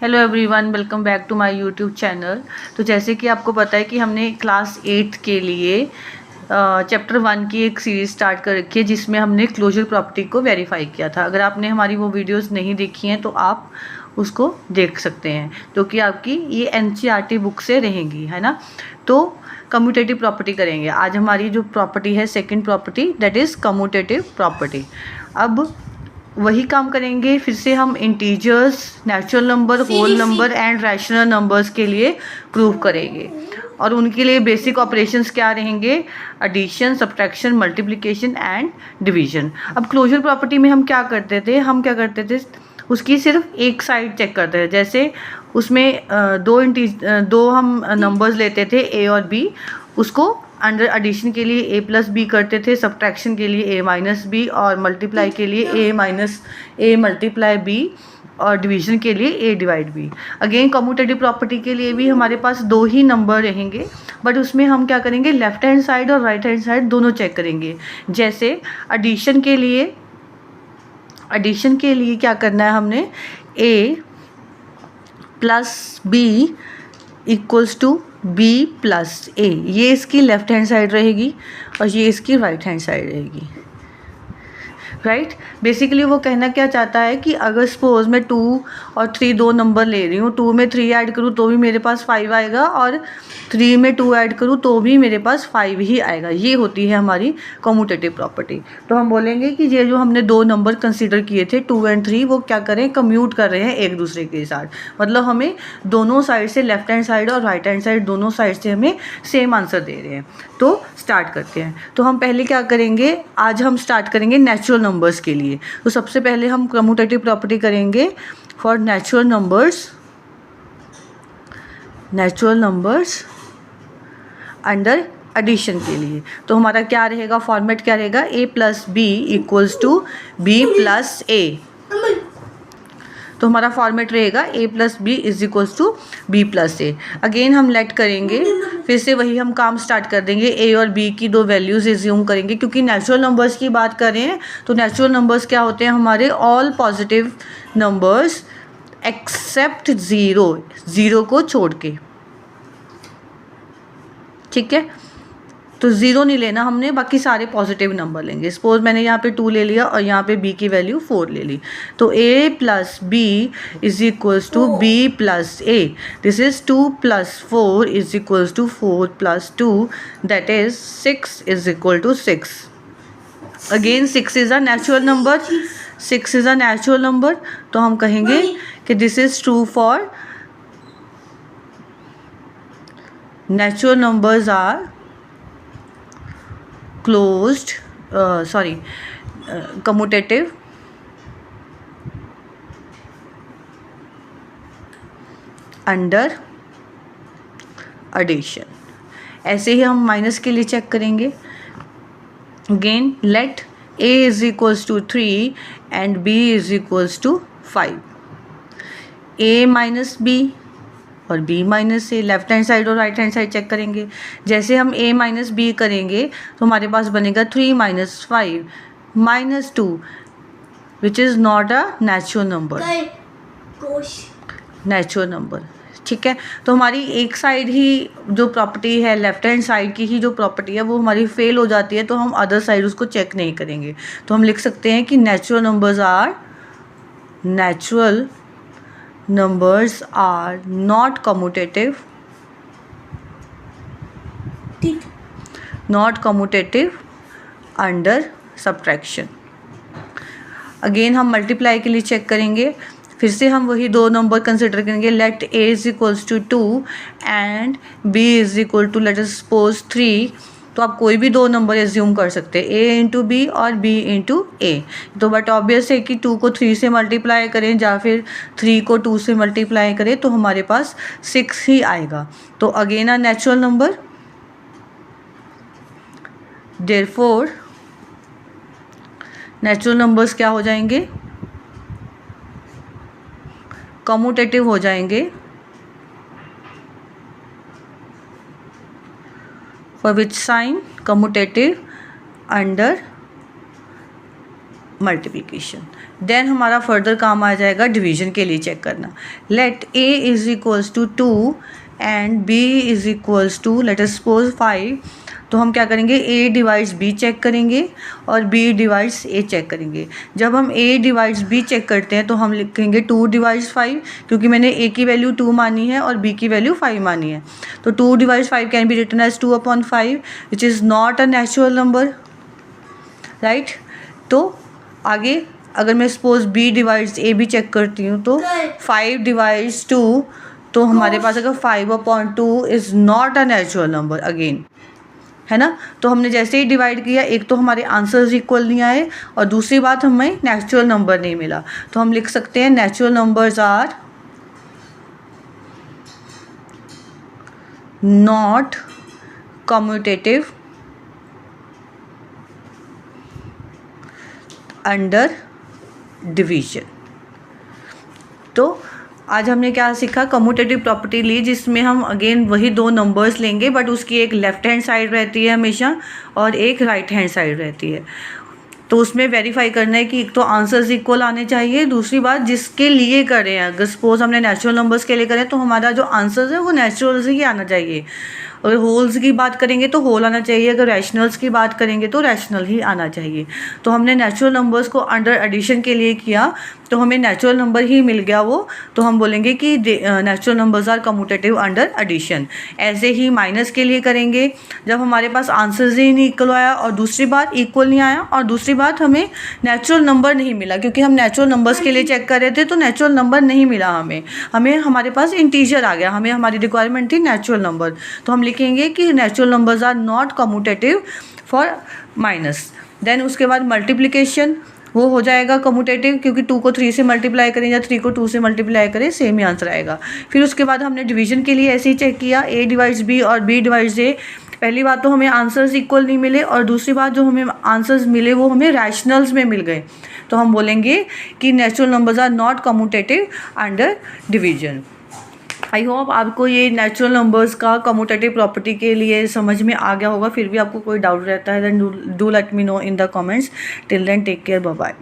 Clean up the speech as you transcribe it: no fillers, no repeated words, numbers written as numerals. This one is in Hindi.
Hello everyone, welcome back to my YouTube channel. तो जैसे कि आपको पता है कि हमने क्लास 8 के लिए चैप्टर 1 की एक सीरीज़ स्टार्ट कर रखी है जिसमें हमने क्लोजर प्रॉपर्टी को वेरीफाई किया था। अगर आपने हमारी वो वीडियोस नहीं देखी हैं तो आप उसको देख सकते हैं, जो कि आपकी ये एनसीईआरटी बुक से रहेंगी, है ना। तो कम्यूटेटिव प्रॉपर्टी करेंगे आज। हमारी जो प्रॉपर्टी है second property, that is commutative property. अब वही काम करेंगे, फिर से हम integers, natural number, whole number and rational numbers के लिए प्रूव करेंगे। और उनके लिए बेसिक ऑपरेशंस क्या रहेंगे? Addition, subtraction, multiplication and division. अब क्लोजर प्रॉपर्टी में हम क्या करते थे, उसकी सिर्फ एक साइड चेक करते थे। जैसे उसमें दो हम नंबर्स लेते थे ए और बी, उसको अंडर एडिशन के लिए ए प्लस बी करते थे, सब्ट्रैक्शन के लिए ए माइनस बी, और मल्टीप्लाई के लिए ए मल्टीप्लाई बी, और डिवीजन के लिए A divide B. Again commutative property के लिए भी हमारे पास दो ही नंबर रहेंगे, बट उसमें हम क्या करेंगे, लेफ्ट हैंड साइड और राइट हैंड साइड दोनों चेक करेंगे। जैसे एडिशन के लिए क्या करना है हमने, A plus B equals to B plus A, ये इसकी लेफ्ट हैंड साइड रहेगी और ये इसकी राइट हैंड साइड रहेगी, राइट। बेसिकली वो कहना क्या चाहता है कि अगर सपोज मैं 2 और 3 दो नंबर ले रही हूँ, 2 में 3 ऐड करूँ तो भी मेरे पास 5 आएगा, और 3 में 2 ऐड करूँ तो भी मेरे पास 5 ही आएगा। ये होती है हमारी कम्यूटेटिव प्रॉपर्टी। तो हम बोलेंगे कि ये जो हमने दो नंबर कंसीडर किए थे 2 और 3, वो क्या करें, कम्यूट कर रहे हैं एक दूसरे के साथ। मतलब हमें दोनों साइड से, लेफ्ट हैंड साइड और राइट हैंड साइड दोनों साइड से हमें सेम आंसर दे रहे हैं। तो स्टार्ट करते हैं। तो हम पहले क्या करेंगे, आज हम स्टार्ट करेंगे नेचुरल नंबर्स के लिए। तो सबसे पहले हम कम्यूटेटिव प्रॉपर्टी करेंगे for natural numbers under addition के लिए। तो हमारा क्या रहेगा, फॉर्मेट क्या रहेगा, A plus B equals to B plus A. तो हमारा फॉर्मेट रहेगा A plus B is equals to B plus A. Again हम लेट करेंगे, फिर से वही हम काम स्टार्ट कर देंगे। ए और बी की दो वैल्यूज एज्यूम करेंगे, क्योंकि नेचुरल नंबर्स की बात करें तो नेचुरल नंबर्स क्या होते हैं हमारे, all positive numbers accept zero को छोड़ के, ठीक है। तो ज़ीरो नहीं लेना हमने, बाकी सारे पॉजिटिव नंबर लेंगे। सपोज मैंने यहाँ पे 2 ले लिया और यहाँ पे b की वैल्यू 4 ले ली, तो a plus B is equals to B plus A. This is 2 plus 4 is equals to 4 plus 2, that is 6 is equal to 6। Again 6 is a natural number, तो हम कहेंगे कि this is true for natural numbers are commutative under addition. ऐसे ही हम माइनस के लिए चेक करेंगे। Again let a is equals to 3 and b is equals to 5। a minus b और b माइनस ए, लेफ्ट हैंड साइड और राइट हैंड साइड चेक करेंगे। जैसे हम a माइनस बी करेंगे तो हमारे पास बनेगा 3 minus 5 minus 2, which is not a natural number, ठीक है। तो हमारी एक साइड ही जो प्रॉपर्टी है, लेफ्ट हैंड साइड की ही जो प्रॉपर्टी है, वो हमारी फेल हो जाती है, तो हम अदर साइड उसको चेक नहीं करेंगे। तो हम लिख सकते हैं कि natural numbers are not commutative under subtraction। Again हम मल्टीप्लाई के लिए चेक करेंगे। फिर से हम वही दो नंबर कंसिडर करेंगे। Let a is equals to 2 and b is equal to, let us suppose 3। तो आप कोई भी दो नंबर एज्यूम कर सकते हैं, a इंटू बी और b इंटू a। तो बट ऑब्वियस है कि 2 को 3 से मल्टीप्लाई करें या फिर 3 को 2 से मल्टीप्लाई करें तो हमारे पास 6 ही आएगा। तो again a natural number, therefore natural numbers क्या हो जाएंगे, कम्यूटेटिव हो जाएंगे। For which sign, commutative under multiplication. Then हमारा फर्दर काम आ जाएगा डिवीजन के लिए चेक करना। Let a is equals to 2 and b is equals to let us suppose 5। तो हम क्या करेंगे, a डिवाइड्स b चेक करेंगे और b डिवाइड्स a चेक करेंगे। जब हम a डिवाइड्स b चेक करते हैं तो हम लिखेंगे 2 डिवाइड्स 5, क्योंकि मैंने a की वैल्यू 2 मानी है और b की वैल्यू 5 मानी है। तो 2 divides 5 can be written as 2/5 which is not a natural number, right. तो आगे अगर मैं सपोज b डिवाइड्स a भी चेक करती हूँ तो 5 डिवाइड्स 2, तो हमारे पास अगर 5/2 is not a natural number again, है ना। तो हमने जैसे ही डिवाइड किया, एक तो हमारे आंसर्स इक्वल नहीं आए और दूसरी बात हमें नेचुरल नंबर नहीं मिला। तो हम लिख सकते हैं natural numbers are not commutative under division. तो आज हमने क्या सीखा, कम्यूटेटिव प्रॉपर्टी ली, जिसमें हम अगेन वही दो नंबर्स लेंगे बट उसकी एक लेफ्ट हैंड साइड रहती है हमेशा और एक राइट हैंड साइड रहती है। तो उसमें वेरीफाई करना है कि एक तो आंसर्स इक्वल आने चाहिए, दूसरी बात जिसके लिए करें, अगर सपोज हमने नेचुरल नंबर्स के लिए करें तो हमारा जो आंसर्स है वो नेचुरल से ही आना चाहिए। अगर होल्स की बात करेंगे तो होल आना चाहिए, अगर रैशनल्स की बात करेंगे तो रैशनल ही आना चाहिए। तो हमने नेचुरल नंबर्स को अंडर एडिशन के लिए किया तो हमें नेचुरल नंबर ही मिल गया वो, तो हम बोलेंगे कि natural numbers are commutative under addition. ऐसे ही माइनस के लिए करेंगे, जब हमारे पास आंसर्स ही नहीं इक्वल आया और दूसरी बात इक्वल नहीं आया और दूसरी बात हमें नेचुरल नंबर नहीं मिला, क्योंकि हम नेचुरल नंबर्स के लिए चेक कर रहे थे तो नेचुरल नंबर नहीं मिला हमें हमारे पास इंटीजर आ गया, हमें हमारी रिक्वायरमेंट थी नेचुरल नंबर। तो हम लिखेंगे कि natural numbers are not commutative for minus. Then उसके बाद मल्टीप्लिकेशन, वो हो जाएगा कम्यूटेटिव, क्योंकि 2 को 3 से मल्टीप्लाई करें या 3 को 2 से मल्टीप्लाई करें सेम ही आंसर आएगा। फिर उसके बाद हमने डिवीजन के लिए ऐसे ही चेक किया, a डिवाइड्स b और b डिवाइड्स a। पहली बात तो हमें आंसर्स इक्वल नहीं मिले और दूसरी बात जो हमें आंसर्स मिले वो हमें रैशनल्स में मिल गए। तो हम बोलेंगे कि natural numbers are not commutative under division. I hope आपको ये नेचुरल नंबर्स का कम्यूटेटिव प्रॉपर्टी के लिए समझ में आ गया होगा। फिर भी आपको कोई डाउट रहता है then do let me know in the comments. Till then take care, bye bye.